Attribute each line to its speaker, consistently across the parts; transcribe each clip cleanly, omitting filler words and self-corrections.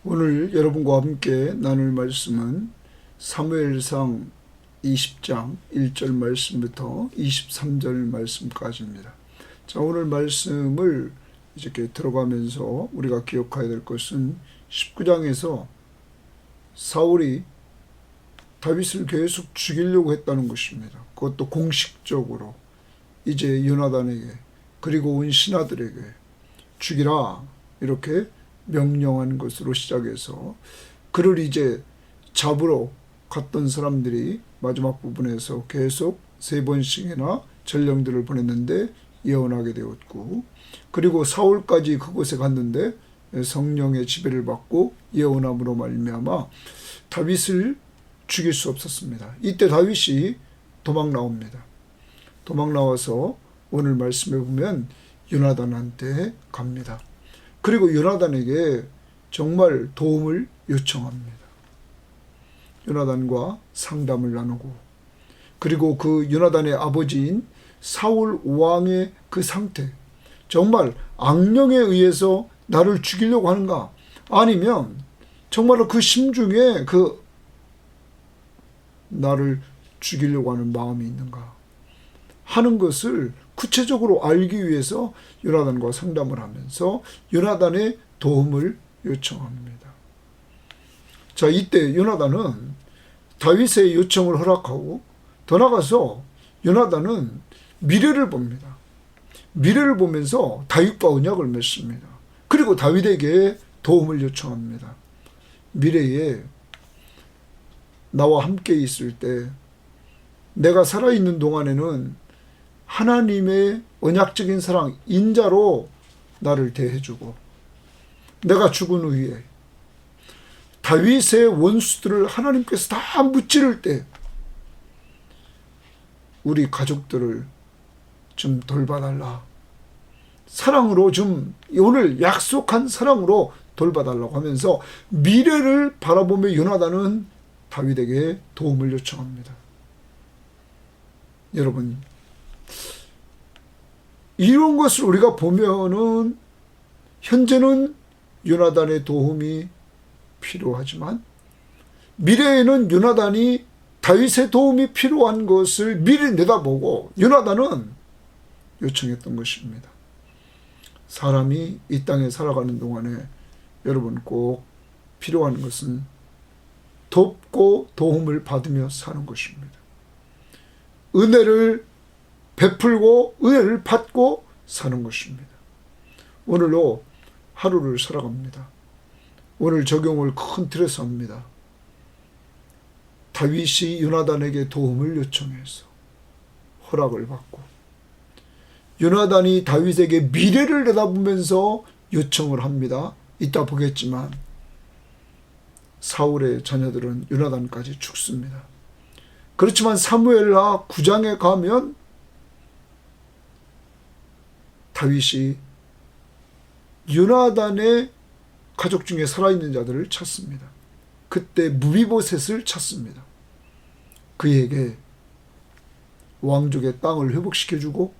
Speaker 1: 오늘 여러분과 함께 나눌 말씀은 사무엘상 20장 1절 말씀부터 23절 말씀까지입니다. 자, 오늘 말씀을 이렇게 들어가면서 우리가 기억해야 될 것은 19장에서 사울이 다윗을 계속 죽이려고 했다는 것입니다. 그것도 공식적으로 이제 요나단에게 그리고 온 신하들에게 죽이라 이렇게 명령한 것으로 시작해서 그를 이제 잡으러 갔던 사람들이 마지막 부분에서 계속 3번씩이나 전령들을 보냈는데 예언하게 되었고, 그리고 사울까지 그곳에 갔는데 성령의 지배를 받고 예언함으로 말미암아 다윗을 죽일 수 없었습니다. 이때 다윗이 도망 나옵니다. 도망 나와서 오늘 말씀에 보면 요나단한테 갑니다. 그리고 요나단에게 정말 도움을 요청합니다. 요나단과 상담을 나누고, 그리고 그 요나단의 아버지인 사울 왕의 그 상태, 정말 악령에 의해서 나를 죽이려고 하는가, 아니면 정말로 그 심중에 그 나를 죽이려고 하는 마음이 있는가 하는 것을 구체적으로 알기 위해서 요나단과 상담을 하면서 요나단의 도움을 요청합니다. 자, 이때 요나단은 다윗의 요청을 허락하고 더 나아가서 요나단은 미래를 봅니다. 미래를 보면서 다윗과 언약을 맺습니다. 그리고 다윗에게 도움을 요청합니다. 미래에 나와 함께 있을 때 내가 살아있는 동안에는 하나님의 언약적인 사랑, 인자로 나를 대해주고, 내가 죽은 후에 다윗의 원수들을 하나님께서 다 무찌를 때 우리 가족들을 좀 돌봐달라. 사랑으로 좀 오늘 약속한 사랑으로 돌봐달라고 하면서 미래를 바라보며 요나단은 다윗에게 도움을 요청합니다. 여러분, 이런 것을 우리가 보면은 현재는 요나단의 도움이 필요하지만 미래에는 요나단이 다윗의 도움이 필요한 것을 미리 내다보고 요나단은 요청했던 것입니다. 사람이 이 땅에 살아가는 동안에 여러분 꼭 필요한 것은 돕고 도움을 받으며 사는 것입니다. 은혜를 베풀고 은혜를 받고 사는 것입니다. 오늘로 하루를 살아갑니다. 오늘 적용을 큰 틀에서 합니다. 다윗이 요나단에게 도움을 요청해서 허락을 받고, 요나단이 다윗에게 미래를 내다보면서 요청을 합니다. 이따 보겠지만 사울의 자녀들은 요나단까지 죽습니다. 그렇지만 사무엘하 9장에 가면 다윗이 요나단의 가족 중에 살아있는 자들을 찾습니다. 그때 무비보셋을 찾습니다. 그에게 왕족의 땅을 회복시켜주고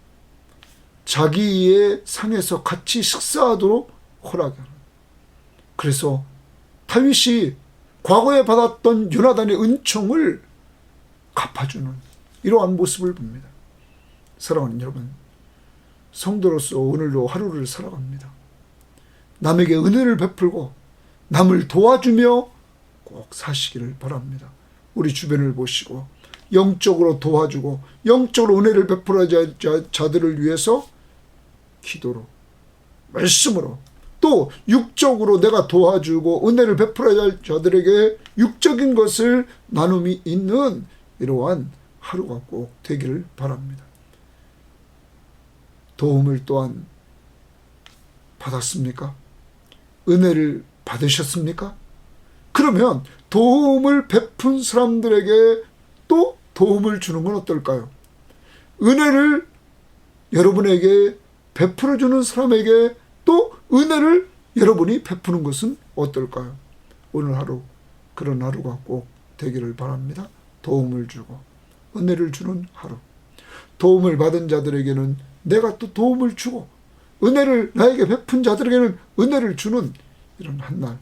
Speaker 1: 자기의 상에서 같이 식사하도록 허락하는, 그래서 다윗이 과거에 받았던 요나단의 은총을 갚아주는 이러한 모습을 봅니다. 사랑하는 여러분, 성도로서 오늘도 하루를 살아갑니다. 남에게 은혜를 베풀고 남을 도와주며 꼭 사시기를 바랍니다. 우리 주변을 보시고 영적으로 도와주고 영적으로 은혜를 베풀어 자들을 위해서 기도로, 말씀으로, 또 육적으로 내가 도와주고 은혜를 베풀어 자들에게 육적인 것을 나눔이 있는 이러한 하루가 꼭 되기를 바랍니다. 도움을 또한 받았습니까? 은혜를 받으셨습니까? 그러면 도움을 베푼 사람들에게 또 도움을 주는 건 어떨까요? 은혜를 여러분에게 베풀어주는 사람에게 또 은혜를 여러분이 베푸는 것은 어떨까요? 오늘 하루 그런 하루가 꼭 되기를 바랍니다. 도움을 주고 은혜를 주는 하루, 도움을 받은 자들에게는 내가 또 도움을 주고 은혜를 나에게 베푼 자들에게는 은혜를 주는 이런 한날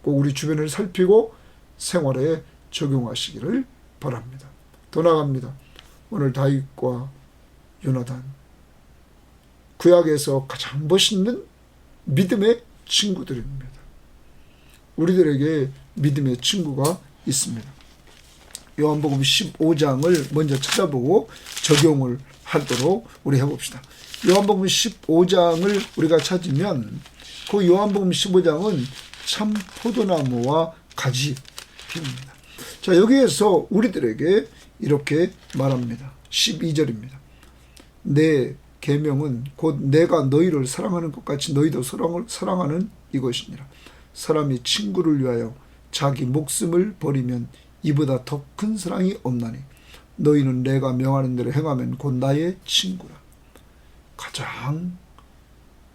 Speaker 1: 꼭 우리 주변을 살피고 생활에 적용하시기를 바랍니다. 더 나아갑니다. 오늘 다윗과 요나단, 구약에서 가장 멋있는 믿음의 친구들입니다. 우리들에게 믿음의 친구가 있습니다. 요한복음 15장을 먼저 찾아보고 적용을 하도록 우리 해봅시다. 요한복음 15장을 우리가 찾으면 그 요한복음 15장은 참 포도나무와 가지 피웁니다. 자, 여기에서 우리들에게 이렇게 말합니다. 12절입니다. 내 계명은 곧 내가 너희를 사랑하는 것 같이 너희도 사랑하는 이것이니라. 사람이 친구를 위하여 자기 목숨을 버리면 이보다 더 큰 사랑이 없나니 너희는 내가 명하는 대로 행하면 곧 나의 친구라. 가장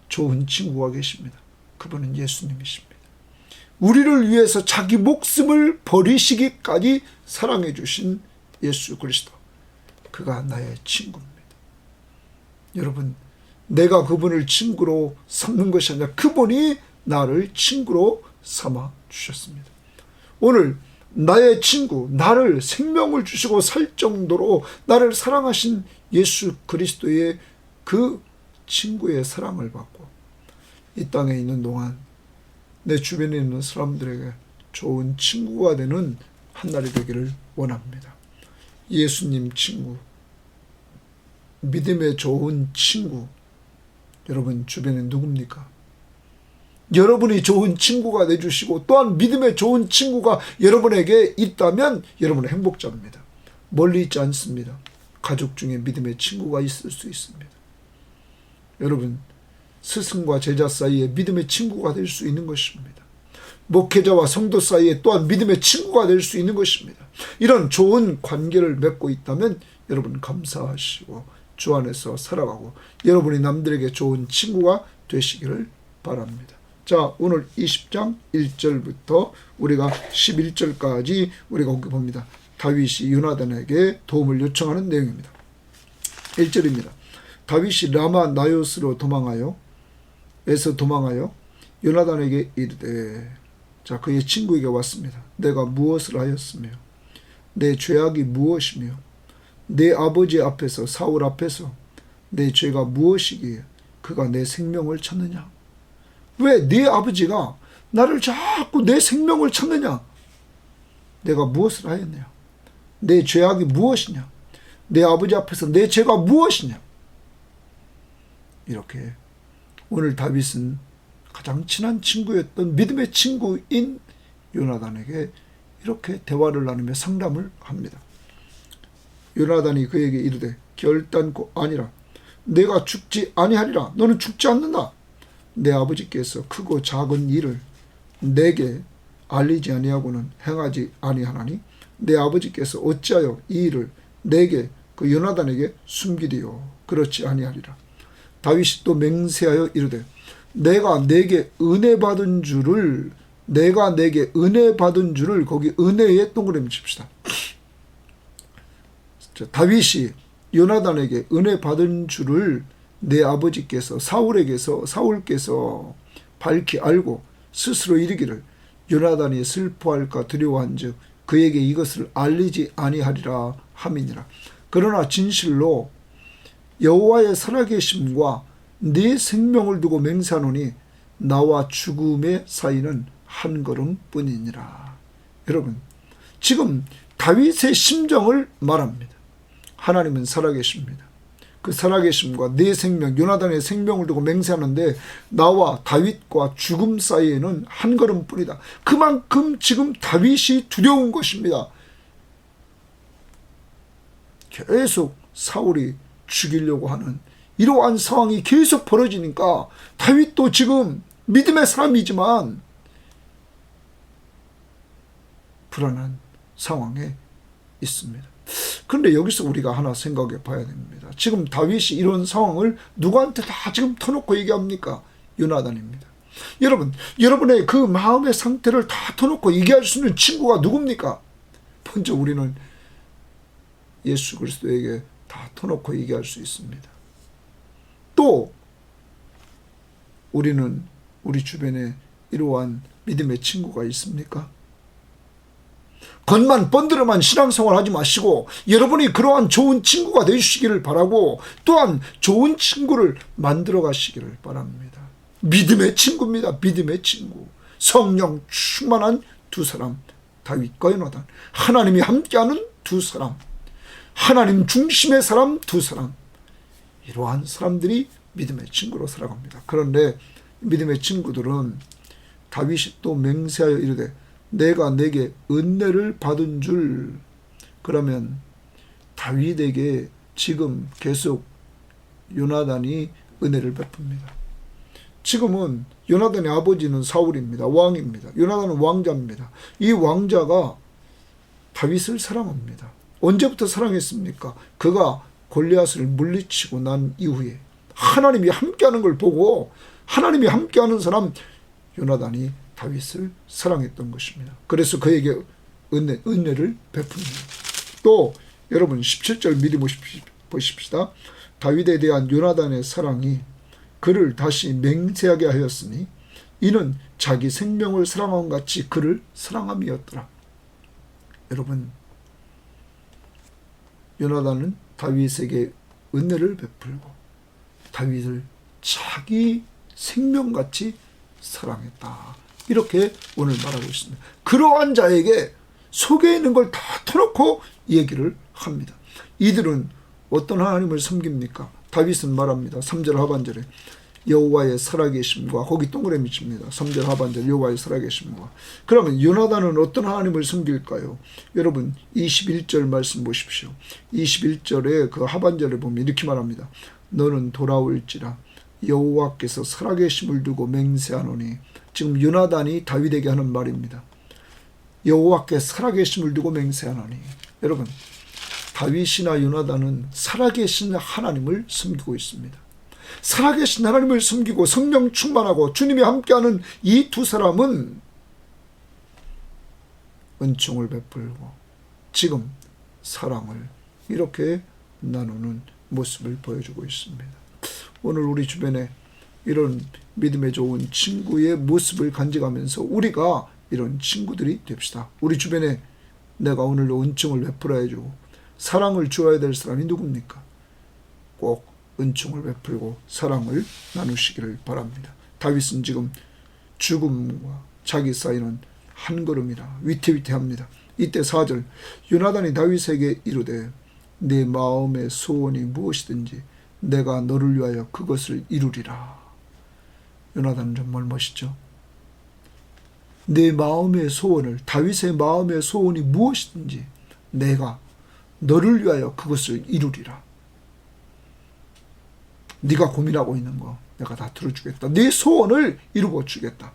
Speaker 1: 좋은 친구가 계십니다. 그분은 예수님이십니다. 우리를 위해서 자기 목숨을 버리시기까지 사랑해 주신 예수 그리스도, 그가 나의 친구입니다. 여러분, 내가 그분을 친구로 삼는 것이 아니라 그분이 나를 친구로 삼아 주셨습니다. 오늘 나의 친구, 나를 생명을 주시고 살 정도로 나를 사랑하신 예수 그리스도의 그 친구의 사랑을 받고 이 땅에 있는 동안 내 주변에 있는 사람들에게 좋은 친구가 되는 한날이 되기를 원합니다. 예수님 친구, 믿음의 좋은 친구, 여러분 주변에 누굽니까? 여러분이 좋은 친구가 되주시고 또한 믿음의 좋은 친구가 여러분에게 있다면 여러분은 행복자입니다. 멀리 있지 않습니다. 가족 중에 믿음의 친구가 있을 수 있습니다. 여러분, 스승과 제자 사이에 믿음의 친구가 될 수 있는 것입니다. 목회자와 성도 사이에 또한 믿음의 친구가 될 수 있는 것입니다. 이런 좋은 관계를 맺고 있다면 여러분 감사하시고 주 안에서 살아가고 여러분이 남들에게 좋은 친구가 되시기를 바랍니다. 자, 오늘 20장 1절부터 우리가 11절까지 우리가 봅니다. 다윗이 요나단에게 도움을 요청하는 내용입니다. 1절입니다. 다윗이 라마 나요스로 도망하여 요나단에게 이르되, 자, 그의 친구에게 왔습니다. 내가 무엇을 하였으며 내 죄악이 무엇이며 내 아버지 앞에서 사울 앞에서 내 죄가 무엇이기에 그가 내 생명을 찾느냐? 왜 네 아버지가 나를 자꾸 내 생명을 찾느냐? 내가 무엇을 하였느냐? 내 죄악이 무엇이냐? 내 아버지 앞에서 내 죄가 무엇이냐? 이렇게 오늘 다윗은 가장 친한 친구였던 믿음의 친구인 요나단에게 이렇게 대화를 나누며 상담을 합니다. 요나단이 그에게 이르되 결단코 아니라 내가 죽지 아니하리라. 너는 죽지 않는다. 내 아버지께서 크고 작은 일을 내게 알리지 아니하고는 행하지 아니하나니 내 아버지께서 어찌하여 이 일을 내게 그 요나단에게 숨기리요. 그렇지 아니하리라. 다윗이 또 맹세하여 이르되 내가 내게 은혜 받은 줄을 거기 은혜에 동그라미 칩시다. 다윗이 요나단에게 은혜 받은 줄을 내 아버지께서 사울께서 밝히 알고 스스로 이르기를 요나단이 슬퍼할까 두려워한즉 그에게 이것을 알리지 아니하리라 함이니라. 그러나 진실로 여호와의 살아계심과 네 생명을 두고 맹세하노니 나와 죽음의 사이는 한 걸음뿐이니라. 여러분, 지금 다윗의 심정을 말합니다. 하나님은 살아계십니다. 그 살아계심과 내 생명, 요나단의 생명을 두고 맹세하는데 나와 다윗과 죽음 사이에는 한 걸음뿐이다. 그만큼 지금 다윗이 두려운 것입니다. 계속 사울이 죽이려고 하는 이러한 상황이 계속 벌어지니까 다윗도 지금 믿음의 사람이지만 불안한 상황에 있습니다. 그런데 여기서 우리가 하나 생각해 봐야 됩니다. 지금 다윗이 이런 상황을 누구한테 다 지금 터놓고 얘기합니까? 요나단입니다. 여러분, 여러분의 그 마음의 상태를 다 터놓고 얘기할 수 있는 친구가 누굽니까? 먼저 우리는 예수 그리스도에게 다 터놓고 얘기할 수 있습니다. 또 우리는 우리 주변에 이러한 믿음의 친구가 있습니까? 겉만 번들어만 신앙생활 하지 마시고 여러분이 그러한 좋은 친구가 되시기를 바라고 또한 좋은 친구를 만들어 가시기를 바랍니다. 믿음의 친구입니다. 믿음의 친구. 성령 충만한 두 사람, 다윗과 요나단. 하나님이 함께하는 두 사람, 하나님 중심의 사람 두 사람. 이러한 사람들이 믿음의 친구로 살아갑니다. 그런데 믿음의 친구들은 다윗이 또 맹세하여 이르되 내가 내게 은혜를 받은 줄. 그러면 다윗에게 지금 계속 요나단이 은혜를 베풉니다. 지금은 요나단의 아버지는 사울입니다. 왕입니다. 요나단은 왕자입니다. 이 왕자가 다윗을 사랑합니다. 언제부터 사랑했습니까? 그가 골리앗을 물리치고 난 이후에 하나님이 함께하는 걸 보고 하나님이 함께하는 사람 요나단이 다윗을 사랑했던 것입니다. 그래서 그에게 은혜를 베풉니다. 또 여러분 17절 미리 보십시다. 다윗에 대한 요나단의 사랑이 그를 다시 맹세하게 하였으니 이는 자기 생명을 사랑함 같이 그를 사랑함이었더라. 여러분, 요나단은 다윗에게 은혜를 베풀고 다윗을 자기 생명같이 사랑했다. 이렇게 오늘 말하고 있습니다. 그러한 자에게 속에 있는 걸 다 터놓고 얘기를 합니다. 이들은 어떤 하나님을 섬깁니까? 다윗은 말합니다. 3절 하반절에 여호와의 살아계심과 거기 동그라미 칩니다. 3절 하반절 여호와의 살아계심과. 그러면 요나단은 어떤 하나님을 섬길까요? 여러분 21절 말씀 보십시오. 21절에 그 하반절에 보면 이렇게 말합니다. 너는 돌아올지라 여호와께서 살아계심을 두고 맹세하노니. 지금 요나단이 다윗에게 하는 말입니다. 여호와께 살아계심을 두고 맹세하노니. 여러분, 다윗이나 요나단은 살아계신 하나님을 섬기고 있습니다. 살아계신 하나님을 섬기고 성령 충만하고 주님이 함께하는 이 두 사람은 은총을 베풀고 지금 사랑을 이렇게 나누는 모습을 보여주고 있습니다. 오늘 우리 주변에 이런 믿음에 좋은 친구의 모습을 간직하면서 우리가 이런 친구들이 됩시다. 우리 주변에 내가 오늘 은총을 베풀어야 주고 사랑을 주어야 될 사람이 누굽니까? 꼭 은총을 베풀고 사랑을 나누시기를 바랍니다. 다윗은 지금 죽음과 자기 사이는 한 걸음이라 위태위태합니다. 이때 4절 요나단이 다윗에게 이르되 내 마음의 소원이 무엇이든지 내가 너를 위하여 그것을 이루리라. 요나단은 정말 멋있죠. 내 마음의 소원을, 다윗의 마음의 소원이 무엇이든지 내가 너를 위하여 그것을 이루리라. 네가 고민하고 있는 거 내가 다 들어주겠다. 네 소원을 이루어 주겠다.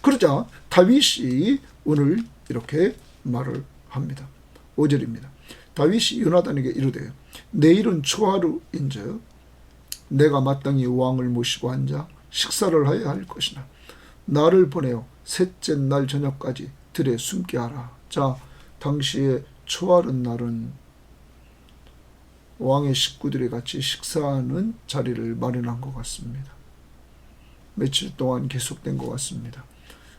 Speaker 1: 그러자 다윗이 오늘 이렇게 말을 합니다. 5절입니다. 다윗이 요나단에게 이르되 내일은 초하루인즉 내가 마땅히 왕을 모시고 앉아 식사를 하여야 할 것이나 나를 보내어 셋째 날 저녁까지 들에 숨게 하라. 자, 당시에 초하루 날은 왕의 식구들이 같이 식사하는 자리를 마련한 것 같습니다. 며칠 동안 계속된 것 같습니다.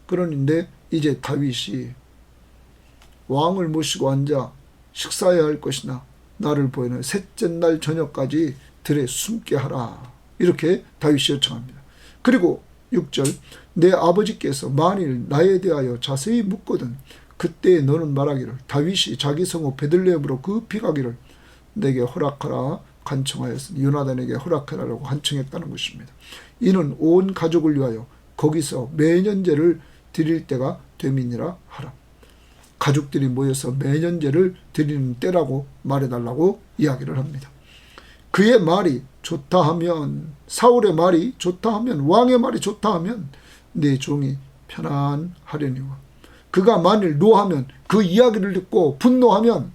Speaker 1: 그런데 이제 다윗이 왕을 모시고 앉아 식사해야 할 것이나 나를 보내어 셋째 날 저녁까지 들에 숨게 하라. 이렇게 다윗이 요청합니다. 그리고 6절 내 아버지께서 만일 나에 대하여 자세히 묻거든 그때 너는 말하기를 다윗이 자기 성읍 베들레헴으로 급히 가기를 내게 허락하라 간청하였으니 요나단에게 허락하라고 간청했다는 것입니다. 이는 온 가족을 위하여 거기서 매년제를 드릴 때가 됨이니라 하라. 가족들이 모여서 매년제를 드리는 때라고 말해달라고 이야기를 합니다. 그의 말이 좋다 하면, 사울의 말이 좋다 하면, 왕의 말이 좋다 하면 내 종이 편안하려니와 그가 만일 노하면, 그 이야기를 듣고 분노하면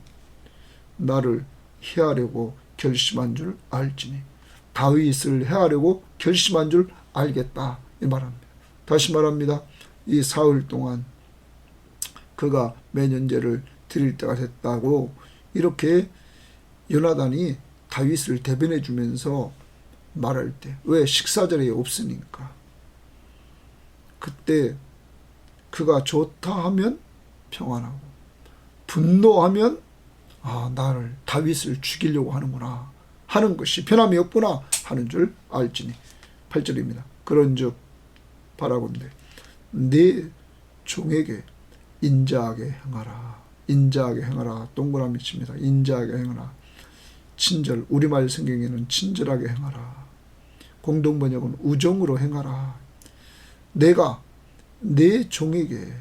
Speaker 1: 나를 해하려고 결심한 줄 알지니. 다윗을 해하려고 결심한 줄 알겠다 이 말합니다. 다시 말합니다. 이 사흘 동안 그가 매년제를 드릴 때가 됐다고 이렇게 요나단이 다윗을 대변해 주면서 말할 때, 왜 식사 자리에 없으니까 그때 그가 좋다 하면 평안하고 분노하면 나를 다윗을 죽이려고 하는구나 하는 것이 변함이 없구나 하는 줄 알지니. 8절입니다. 그런즉 바라건대 네 종에게 인자하게 행하라. 인자하게 행하라. 동그라미 칩니다. 인자하게 행하라. 친절, 우리말 성경에는 친절하게 행하라. 공동번역은 우정으로 행하라. 내가 내 종에게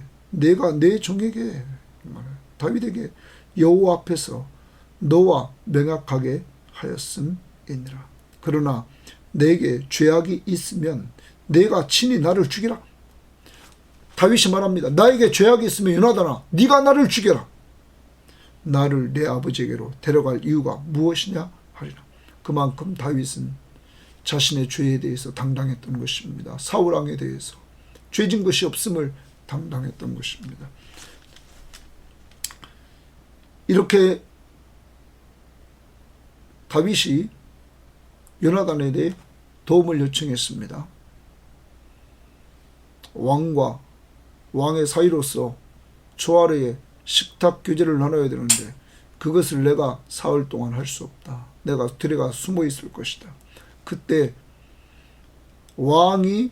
Speaker 1: 다윗에게 여호와 앞에서 너와 명약하게 하였음이니라. 그러나 내게 죄악이 있으면 내가 친히 나를 죽이라. 다윗이 말합니다. 나에게 죄악이 있으면 요나단아 네가 나를 죽여라. 나를 내 아버지에게로 데려갈 이유가 무엇이냐 하리라. 그만큼 다윗은 자신의 죄에 대해서 당당했던 것입니다. 사울 왕에 대해서 죄진 것이 없음을 당당했던 것입니다. 이렇게 다윗이 요나단에 대해 도움을 요청했습니다. 왕과 왕의 사이로서 조아래에 식탁 교제를 나눠야 되는데 그것을 내가 사흘 동안 할 수 없다. 내가 들어가 숨어 있을 것이다. 그때 왕이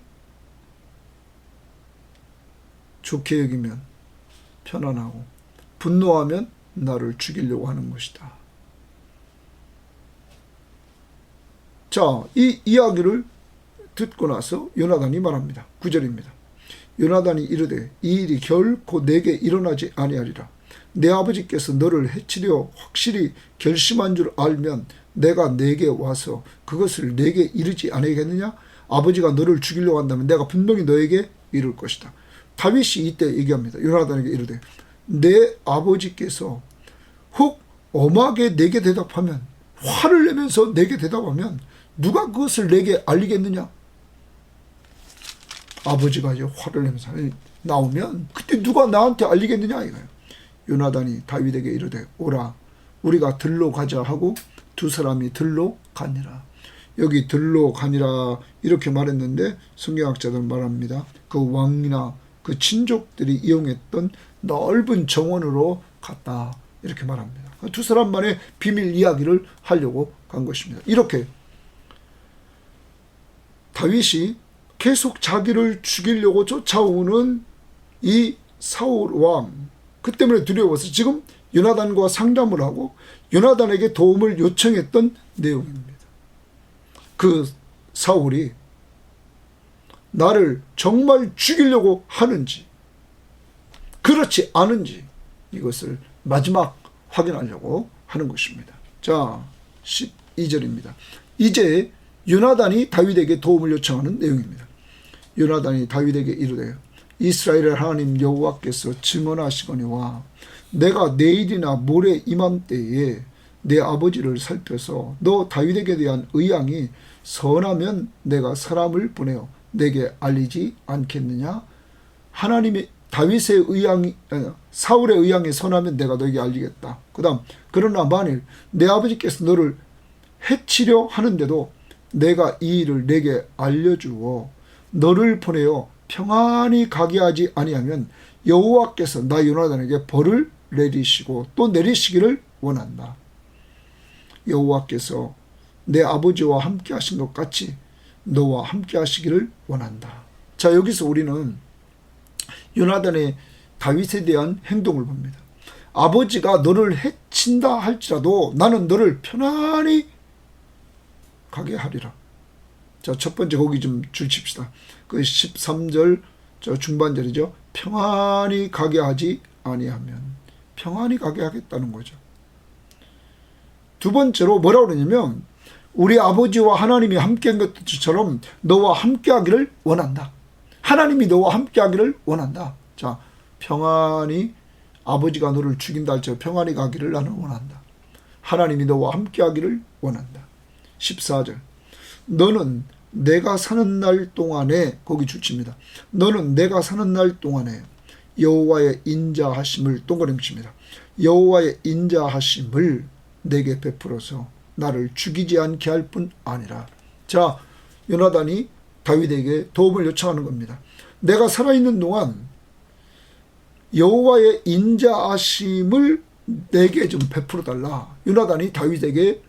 Speaker 1: 좋게 여기면 편안하고 분노하면 나를 죽이려고 하는 것이다. 자, 이 이야기를 듣고 나서 요나단이 말합니다. 9절입니다. 요나단이 이르되 이 일이 결코 내게 일어나지 아니하리라. 내 아버지께서 너를 해치려 확실히 결심한 줄 알면 내가 내게 와서 그것을 내게 이르지 아니겠느냐? 아버지가 너를 죽이려고 한다면 내가 분명히 너에게 이룰 것이다. 다윗이 이때 얘기합니다. 요나단에게 이르되 내 아버지께서 혹 엄하게 내게 대답하면, 화를 내면서 내게 대답하면 누가 그것을 내게 알리겠느냐? 아버지가 이제 화를 내면서 나오면 그때 누가 나한테 알리겠느냐 이거예요. 요나단이 다윗에게 이르되 오라 우리가 들로 가자 하고 두 사람이 들로 가니라. 여기 들로 가니라 이렇게 말했는데 성경학자들은 말합니다. 그 왕이나 그 친족들이 이용했던 넓은 정원으로 갔다 이렇게 말합니다. 두 사람만의 비밀 이야기를 하려고 간 것입니다. 이렇게 다윗이 계속 자기를 죽이려고 쫓아오는 이 사울 왕, 그 때문에 두려워서 지금 요나단과 상담을 하고 요나단에게 도움을 요청했던 내용입니다. 그 사울이 나를 정말 죽이려고 하는지 그렇지 않은지 이것을 마지막 확인하려고 하는 것입니다. 자, 12절입니다. 이제 요나단이 다윗에게 도움을 요청하는 내용입니다. 요나단이 다윗에게 이르되 이스라엘의 하나님 여호와께서 증언하시거니와 내가 내일이나 모레 이맘때에 내 아버지를 살펴서 너 다윗에게 대한 의향이 선하면 내가 사람을 보내어 내게 알리지 않겠느냐? 하나님이 다윗의 의향이 사울의 의향이 선하면 내가 너에게 알리겠다. 그 다음 그러나 만일 내 아버지께서 너를 해치려 하는데도 내가 이 일을 내게 알려주어 너를 보내어 평안히 가게 하지 아니하면 여호와께서 나 요나단에게 벌을 내리시고 또 내리시기를 원한다. 여호와께서 내 아버지와 함께 하신 것 같이 너와 함께 하시기를 원한다. 자, 여기서 우리는 요나단의 다윗에 대한 행동을 봅니다. 아버지가 너를 해친다 할지라도 나는 너를 편안히 가게 하리라. 자, 첫 번째 거기 좀 줄칩시다. 그 13절 저 중반절이죠. 평안히 가게 하지 아니하면 평안히 가게 하겠다는 거죠. 두 번째로 뭐라고 그러냐면 우리 아버지와 하나님이 함께한 것처럼 너와 함께하기를 원한다. 하나님이 너와 함께하기를 원한다. 자, 평안히 아버지가 너를 죽인다 할지라도 평안히 가기를 나는 원한다. 하나님이 너와 함께하기를 원한다. 14절 너는 내가 사는 날 동안에 거기 줄칩니다. 너는 내가 사는 날 동안에 여호와의 인자하심을 동그라미 칩니다. 여호와의 인자하심을 내게 베풀어서 나를 죽이지 않게 할 뿐 아니라. 자, 요나단이 다윗에게 도움을 요청하는 겁니다. 내가 살아있는 동안 여호와의 인자하심을 내게 좀 베풀어 달라. 요나단이 다윗에게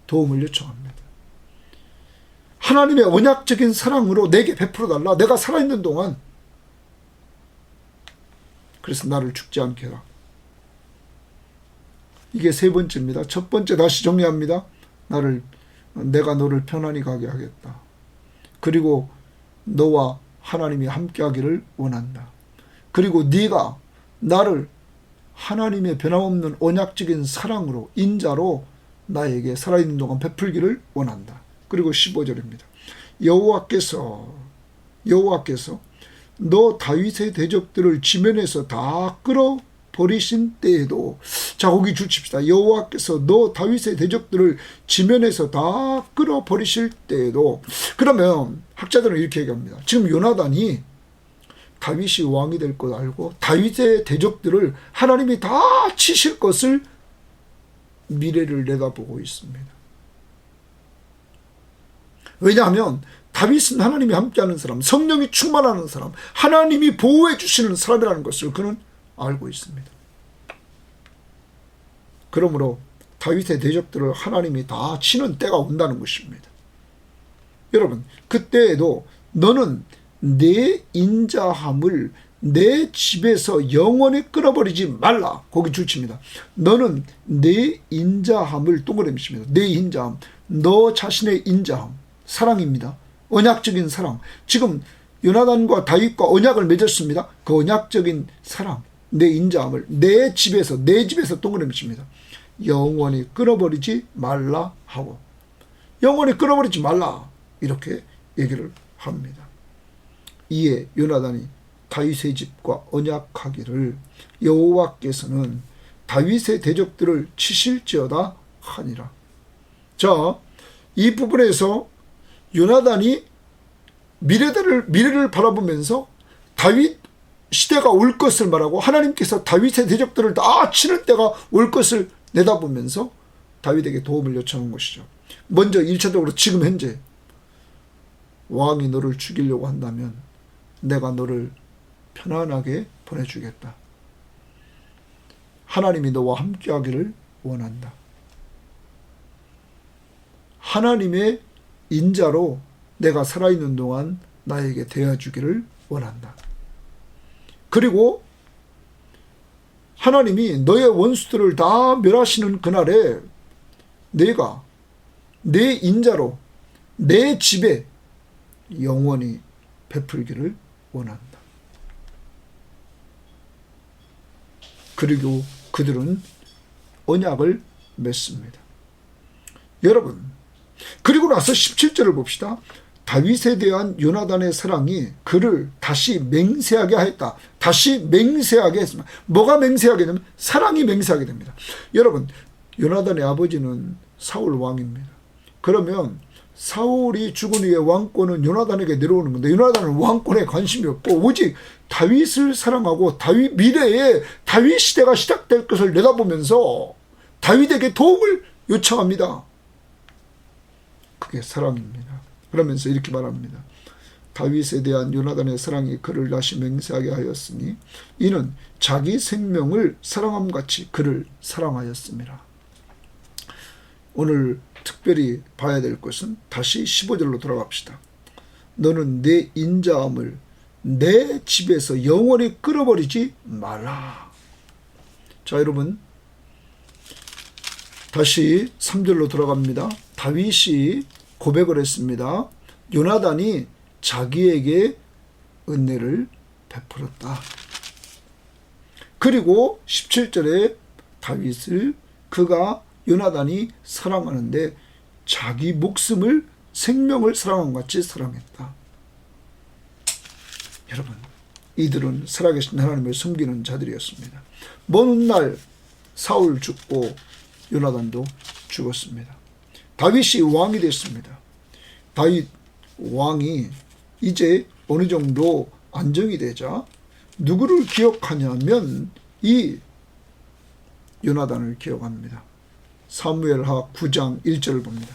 Speaker 1: 도움을 요청합니다. 하나님의 언약적인 사랑으로 내게 베풀어 달라. 내가 살아있는 동안. 그래서 나를 죽지 않게 해라. 이게 세 번째입니다. 첫 번째 다시 정리합니다. 내가 너를 편안히 가게 하겠다. 그리고 너와 하나님이 함께 하기를 원한다. 그리고 네가 나를 하나님의 변함없는 언약적인 사랑으로 인자로 나에게 살아있는 동안 베풀기를 원한다. 그리고 15절입니다. 여호와께서 너 다윗의 대적들을 지면에서 다 끌어버리신 때에도, 자 거기 줄칩시다. 여호와께서 너 다윗의 대적들을 지면에서 다 끌어버리실 때에도. 그러면 학자들은 이렇게 얘기합니다. 지금 요나단이 다윗이 왕이 될 것 알고 다윗의 대적들을 하나님이 다 치실 것을 미래를 내다보고 있습니다. 왜냐하면 다윗은 하나님이 함께하는 사람, 성령이 충만하는 사람, 하나님이 보호해 주시는 사람이라는 것을 그는 알고 있습니다. 그러므로 다윗의 대적들을 하나님이 다 치는 때가 온다는 것입니다. 여러분, 그때에도 너는 내 인자함을 내 집에서 영원히 끊어버리지 말라. 거기 줄칩니다. 너는 내 인자함을 동그라미십니다. 내 인자함, 너 자신의 인자함, 사랑입니다. 언약적인 사랑. 지금 요나단과 다윗과 언약을 맺었습니다. 그 언약적인 사랑, 내 인자함을 내 집에서 동그라미십니다. 영원히 끊어버리지 말라 하고, 영원히 끊어버리지 말라 이렇게 얘기를 합니다. 이에 요나단이 다윗의 집과 언약하기를 여호와께서는 다윗의 대적들을 치실지어다 하니라. 자, 이 부분에서 요나단이 미래를 바라보면서 다윗 시대가 올 것을 말하고 하나님께서 다윗의 대적들을 다 치는 때가 올 것을 내다보면서 다윗에게 도움을 요청한 것이죠. 먼저 1차적으로 지금 현재 왕이 너를 죽이려고 한다면 내가 너를 편안하게 보내주겠다. 하나님이 너와 함께하기를 원한다. 하나님의 인자로 내가 살아있는 동안 나에게 대해주기를 원한다. 그리고 하나님이 너의 원수들을 다 멸하시는 그날에 내가 내 인자로 내 집에 영원히 베풀기를 원한다. 그리고 그들은 언약을 맺습니다. 여러분, 그리고 나서 17절을 봅시다. 다윗에 대한 요나단의 사랑이 그를 다시 맹세하게 하였다. 다시 맹세하게 했습니다. 뭐가 맹세하게 되면 사랑이 맹세하게 됩니다. 여러분, 요나단의 아버지는 사울 왕입니다. 그러면 사울이 죽은 후에 왕권은 요나단에게 내려오는 건데 요나단은 왕권에 관심이 없고 오직 다윗을 사랑하고 다윗 미래에 다윗 시대가 시작될 것을 내다보면서 다윗에게 도움을 요청합니다. 그게 사랑입니다. 그러면서 이렇게 말합니다. 다윗에 대한 요나단의 사랑이 그를 다시 맹세하게 하였으니 이는 자기 생명을 사랑함같이 그를 사랑하였습니다. 오늘 특별히 봐야 될 것은 다시 15절로 돌아갑시다. 너는 내 인자함을 내 집에서 영원히 끊어버리지 말라. 자, 여러분, 다시 3절로 돌아갑니다. 다윗이 고백을 했습니다. 요나단이 자기에게 은혜를 베풀었다. 그리고 17절에 다윗을 그가 요나단이 사랑하는데 자기 목숨을 생명을 사랑한 같이 사랑했다. 여러분, 이들은 살아계신 하나님을 섬기는 자들이었습니다. 먼 훗날 사울 죽고 요나단도 죽었습니다. 다윗이 왕이 됐습니다. 다윗 왕이 이제 어느 정도 안정이 되자 누구를 기억하냐면 이 요나단을 기억합니다. 사무엘하 9장 1절을 봅니다.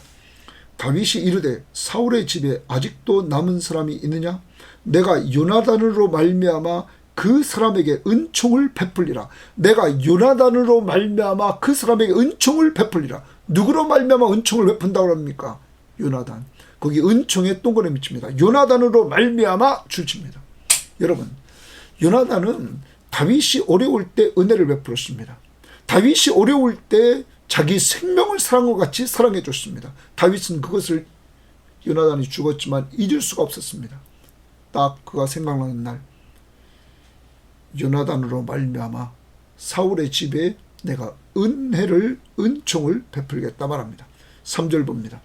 Speaker 1: 다윗이 이르되 사울의 집에 아직도 남은 사람이 있느냐? 내가 요나단으로 말미암아 그 사람에게 은총을 베풀리라. 내가 요나단으로 말미암아 그 사람에게 은총을 베풀리라. 누구로 말미암아 은총을 베푼다고 합니까? 요나단. 거기 은총에 동그라미 칩니다. 요나단으로 말미암아 줄칩니다. 여러분, 요나단은 다윗이 어려울 때 은혜를 베풀었습니다. 다윗이 어려울 때 자기 생명을 사랑과 같이 사랑해 줬습니다. 다윗은 그것을 요나단이 죽었지만 잊을 수가 없었습니다. 딱 그가 생각나는 날, 요나단으로 말미암아 사울의 집에 내가 은총을 베풀겠다 말합니다. 3절 봅니다.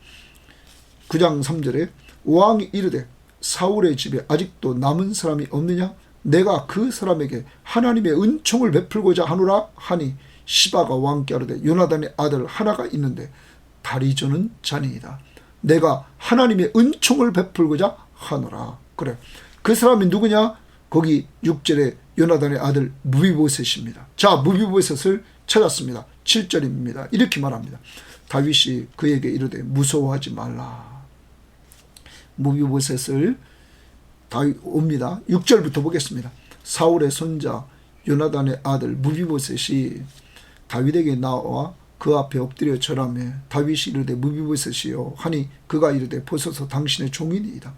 Speaker 1: 9장 3절에 왕이 이르되 사울의 집에 아직도 남은 사람이 없느냐? 내가 그 사람에게 하나님의 은총을 베풀고자 하노라 하니 시바가 왕께 아뢰되 요나단의 아들 하나가 있는데 다리저는 자니이다. 내가 하나님의 은총을 베풀고자 하노라. 그래, 그 사람이 누구냐? 거기 6절에 요나단의 아들 무비보셋입니다. 자, 무비보셋을 찾았습니다. 7절입니다. 이렇게 말합니다. 다윗이 그에게 이르되 무서워하지 말라. 무비보셋을 다윗 옵니다. 6절부터 보겠습니다. 사울의 손자 요나단의 아들 무비보셋이 다윗에게 나와 그 앞에 엎드려 절하며 다윗이 이르되 무비보셋이요 하니 그가 이르되 보소서 당신의 종이니이다.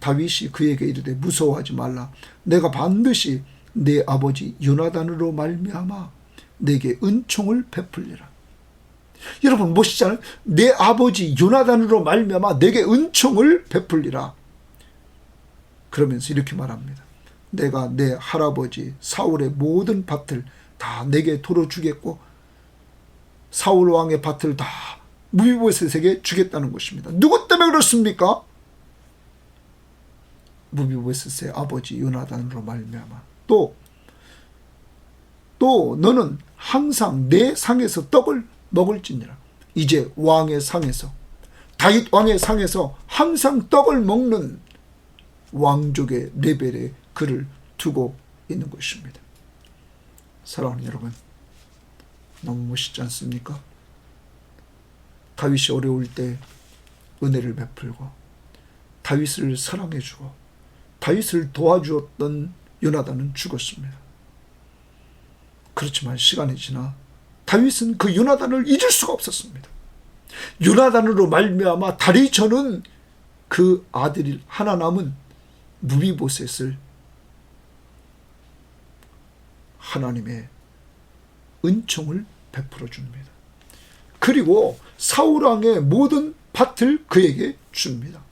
Speaker 1: 다윗이 그에게 이르되 무서워하지 말라. 내가 반드시 내 아버지 요나단으로 말미암아 내게 은총을 베풀리라. 여러분 멋있잖아요. 내 아버지 요나단으로 말미암아 내게 은총을 베풀리라. 그러면서 이렇게 말합니다. 내가 내 할아버지 사울의 모든 밭을 다 내게 도로 주겠고 사울 왕의 밭을 다 무비보셋에게 주겠다는 것입니다. 누구 때문에 그렇습니까? 무비보셋의 아버지 요나단으로 말미암아. 또 너는 항상 내 상에서 떡을 먹을지니라. 이제 왕의 상에서, 다윗 왕의 상에서 항상 떡을 먹는 왕족의 레벨에 그를 두고 있는 것입니다. 사랑하는 여러분, 너무 멋있지 않습니까? 다윗이 어려울 때 은혜를 베풀고 다윗을 사랑해주고 다윗을 도와주었던 요나단은 죽었습니다. 그렇지만 시간이 지나 다윗은 그 요나단을 잊을 수가 없었습니다. 요나단으로 말미암아 다리저는 그 아들이 하나 남은 무비보셋을 하나님의 은총을 베풀어 줍니다. 그리고 사울왕의 모든 밭을 그에게 줍니다.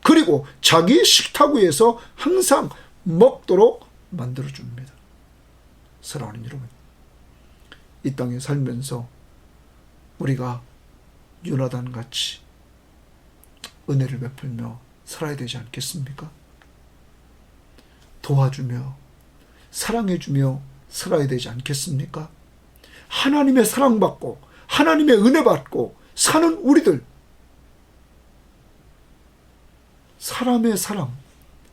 Speaker 1: 그리고 자기 식탁 위에서 항상 먹도록 만들어 줍니다. 사랑하는 여러분, 이 땅에 살면서 우리가 요나단 같이 은혜를 베풀며 살아야 되지 않겠습니까? 도와주며 사랑해주며 살아야 되지 않겠습니까? 하나님의 사랑받고 하나님의 은혜 받고 사는 우리들, 사람의 사랑,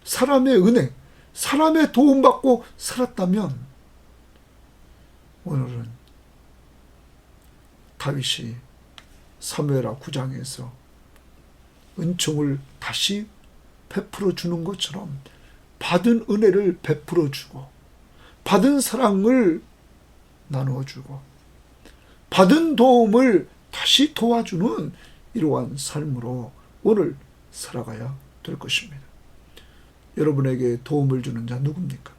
Speaker 1: 사람의 은혜, 사람의 도움받고 살았다면 오늘은 다윗이 사무엘하 9장에서 은총을 다시 베풀어 주는 것처럼 받은 은혜를 베풀어 주고 받은 사랑을 나누어 주고 받은 도움을 다시 도와주는 이러한 삶으로 오늘 살아가야 될 것입니다. 여러분에게 도움을 주는 자 누굽니까?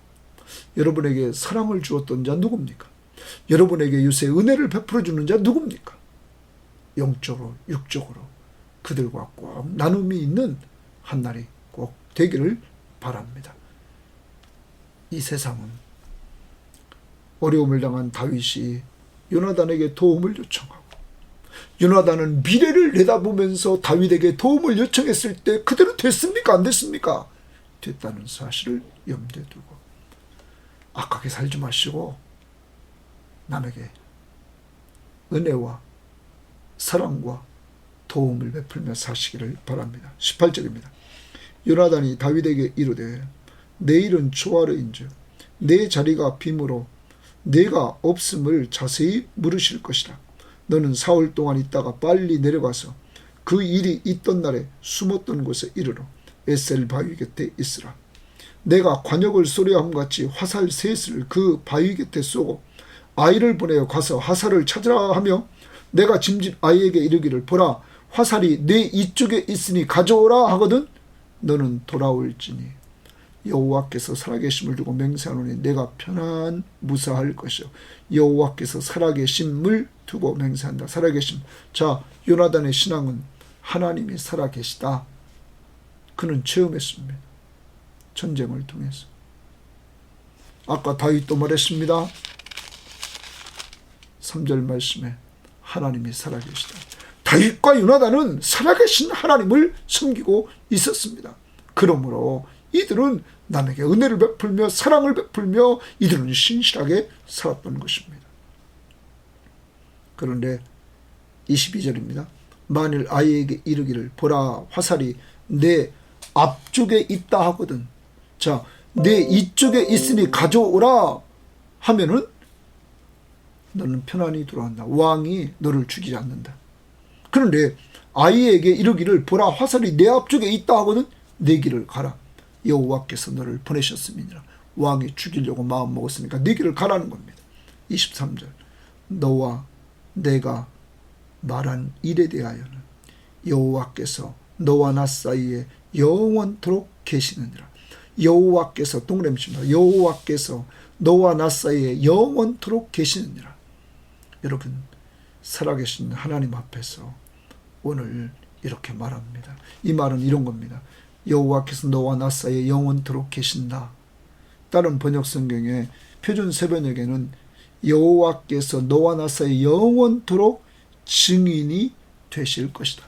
Speaker 1: 여러분에게 사랑을 주었던 자 누굽니까? 여러분에게 요새 은혜를 베풀어 주는 자 누굽니까? 영적으로 육적으로 그들과 꼭 나눔이 있는 한날이 꼭 되기를 바랍니다. 이 세상은 어려움을 당한 다윗이 요나단에게 도움을 요청하고 요나단은 미래를 내다보면서 다윗에게 도움을 요청했을 때 그대로 됐습니까? 안 됐습니까? 됐다는 사실을 염두에 두고 악하게 살지 마시고 남에게 은혜와 사랑과 도움을 베풀며 사시기를 바랍니다. 18절입니다. 요나단이 다윗에게 이르되 내일은 초하루인즉 내 자리가 빔으로 내가 없음을 자세히 물으실 것이라. 너는 사흘 동안 있다가 빨리 내려가서 그 일이 있던 날에 숨었던 곳에 이르러 에셀 바위 곁에 있으라. 내가 관역을 쏘려함 같이 화살 셋을 그 바위 곁에 쏘고 아이를 보내어 가서 화살을 찾으라 하며 내가 짐짓 아이에게 이르기를 보라 화살이 내 이쪽에 있으니 가져오라 하거든 너는 돌아올지니 여호와께서 살아계심을 두고 맹세하노니 내가 편한 무사할 것이요 여호와께서 살아계심을 두고 맹세한다. 살아계심. 자, 요나단의 신앙은 하나님이 살아계시다. 그는 체험했습니다. 전쟁을 통해서. 아까 다윗도 말했습니다. 3절 말씀에 하나님이 살아계시다. 다윗과 요나단은 살아계신 하나님을 섬기고 있었습니다. 그러므로 이들은 남에게 은혜를 베풀며 사랑을 베풀며 이들은 신실하게 살았던 것입니다. 그런데 22절입니다. 만일 아이에게 이르기를 보라 화살이 내 앞쪽에 있다 하거든. 자, 내 이쪽에 있으니 가져오라 하면은 너는 편안히 돌아간다. 왕이 너를 죽이지 않는다. 그런데 아이에게 이르기를 보라 화살이 내 앞쪽에 있다 하거든. 내 길을 가라. 여호와께서 너를 보내셨음이니라. 왕이 죽이려고 마음먹었으니까 내 길을 가라는 겁니다. 23절 너와 내가 말한 일에 대하여는 여호와께서 너와 나 사이에 영원토록 계시느니라. 여호와께서 동그라미입니다. 여호와께서 너와 나 사이에 영원토록 계시느니라. 여러분 살아계신 하나님 앞에서 오늘 이렇게 말합니다. 이 말은 이런 겁니다. 여호와께서 너와 나 사이에 영원토록 계신다. 다른 번역 성경에 표준 세번역에는 여호와께서 너와 나 사이에 영원토록 증인이 되실 것이다.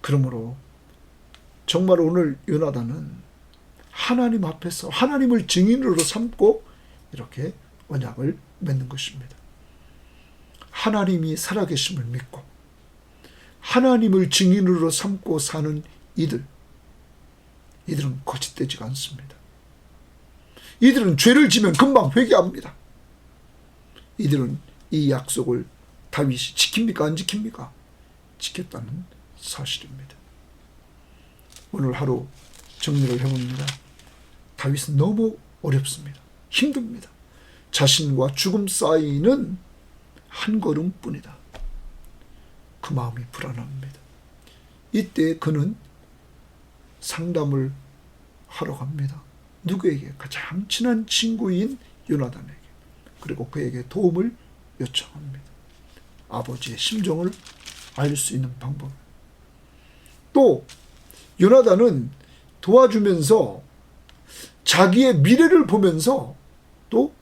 Speaker 1: 그러므로 정말 오늘 요나단은 하나님 앞에서 하나님을 증인으로 삼고 이렇게 언약을 맺는 것입니다. 하나님이 살아계심을 믿고 하나님을 증인으로 삼고 사는 이들은 거짓되지가 않습니다. 이들은 죄를 지면 금방 회개합니다. 이들은 이 약속을 다윗이 지킵니까? 안 지킵니까? 지켰다는 사실입니다. 오늘 하루 정리를 해봅니다. 다윗은 너무 어렵습니다. 힘듭니다. 자신과 죽음 사이는 한 걸음뿐이다. 그 마음이 불안합니다. 이때 그는 상담을 하러 갑니다. 누구에게? 가장 친한 친구인 요나단에게. 그리고 그에게 도움을 요청합니다. 아버지의 심정을 알 수 있는 방법. 또 요나단은 도와주면서 자기의 미래를 보면서 또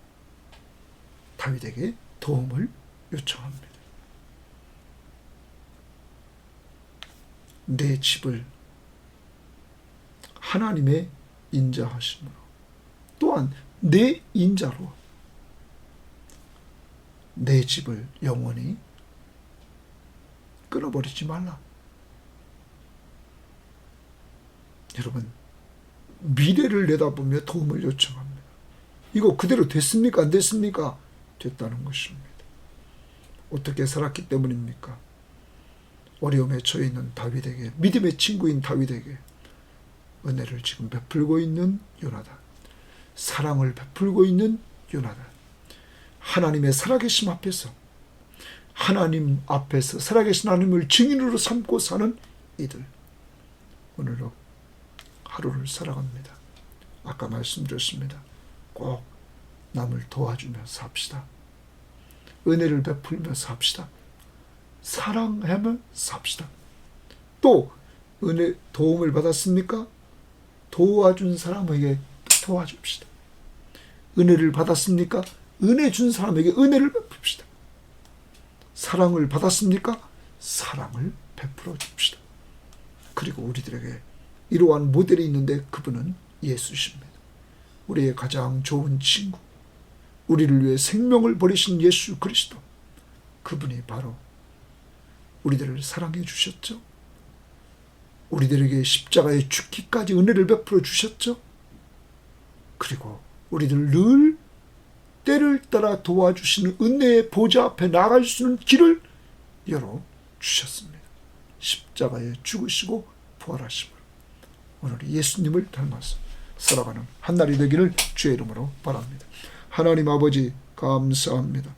Speaker 1: 다윗에게 도움을 요청합니다. 내 집을 하나님의 인자하심으로 또한 내 인자로 내 집을 영원히 끊어버리지 말라. 여러분 미래를 내다보며 도움을 요청합니다. 이거 그대로 됐습니까? 안 됐습니까? 됐다는 것입니다. 어떻게 살았기 때문입니까? 어려움에 처해 있는 다윗에게, 믿음의 친구인 다윗에게 은혜를 지금 베풀고 있는 요나단, 사랑을 베풀고 있는 요나단, 하나님의 살아계심 앞에서 하나님 앞에서 살아계신 하나님을 증인으로 삼고 사는 이들, 오늘도 하루를 살아갑니다. 아까 말씀드렸습니다. 꼭 남을 도와주면서 합시다. 은혜를 베풀면서 합시다. 사랑하면서 합시다. 또 은혜 도움을 받았습니까? 도와준 사람에게 도와줍시다. 은혜를 받았습니까? 은혜 준 사람에게 은혜를 베풉시다. 사랑을 받았습니까? 사랑을 베풀어 줍시다. 그리고 우리들에게 이러한 모델이 있는데 그분은 예수십니다. 우리의 가장 좋은 친구, 우리를 위해 생명을 버리신 예수 그리스도, 그분이 바로 우리들을 사랑해 주셨죠. 우리들에게 십자가에 죽기까지 은혜를 베풀어 주셨죠. 그리고 우리들 늘 때를 따라 도와주시는 은혜의 보좌 앞에 나아갈 수 있는 길을 열어 주셨습니다. 십자가에 죽으시고 부활하심으로 오늘 예수님을 닮아서 살아가는 한날이 되기를 주의 이름으로 바랍니다. 하나님 아버지 감사합니다.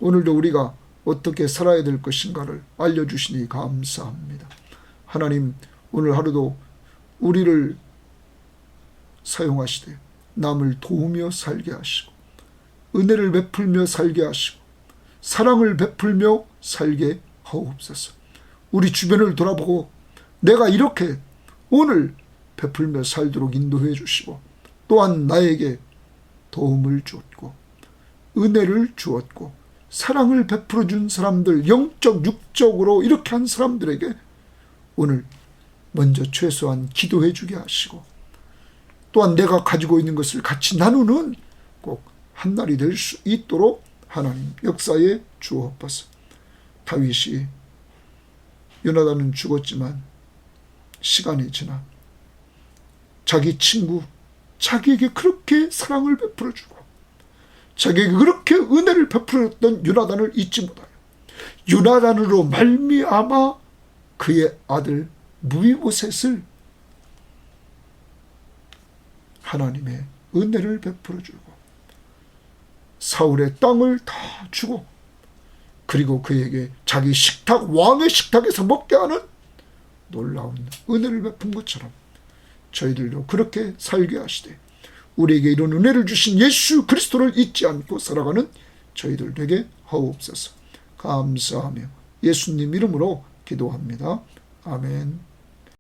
Speaker 1: 오늘도 우리가 어떻게 살아야 될 것인가를 알려주시니 감사합니다. 하나님 오늘 하루도 우리를 사용하시되 남을 도우며 살게 하시고 은혜를 베풀며 살게 하시고 사랑을 베풀며 살게 하옵소서. 우리 주변을 돌아보고 내가 이렇게 오늘 베풀며 살도록 인도해 주시고 또한 나에게 도움을 주었고 은혜를 주었고 사랑을 베풀어 준 사람들 영적 육적으로 이렇게 한 사람들에게 오늘 먼저 최소한 기도해 주게 하시고 또한 내가 가지고 있는 것을 같이 나누는 꼭 한날이 될 수 있도록 하나님 역사에 주옵소서. 다윗이 요나단은 죽었지만 시간이 지나 자기 친구 자기에게 그렇게 사랑을 베풀어주고 자기에게 그렇게 은혜를 베풀었던 요나단을 잊지 못하여 요나단으로 말미암아 그의 아들 무비보셋을 하나님의 은혜를 베풀어주고 사울의 땅을 다 주고 그리고 그에게 자기 식탁 왕의 식탁에서 먹게 하는 놀라운 은혜를 베푼 것처럼 저희들도 그렇게 살게 하시되 우리에게 이런 은혜를 주신 예수 그리스도를 잊지 않고 살아가는 저희들 되게 하옵소서. 감사하며 예수님 이름으로 기도합니다. 아멘.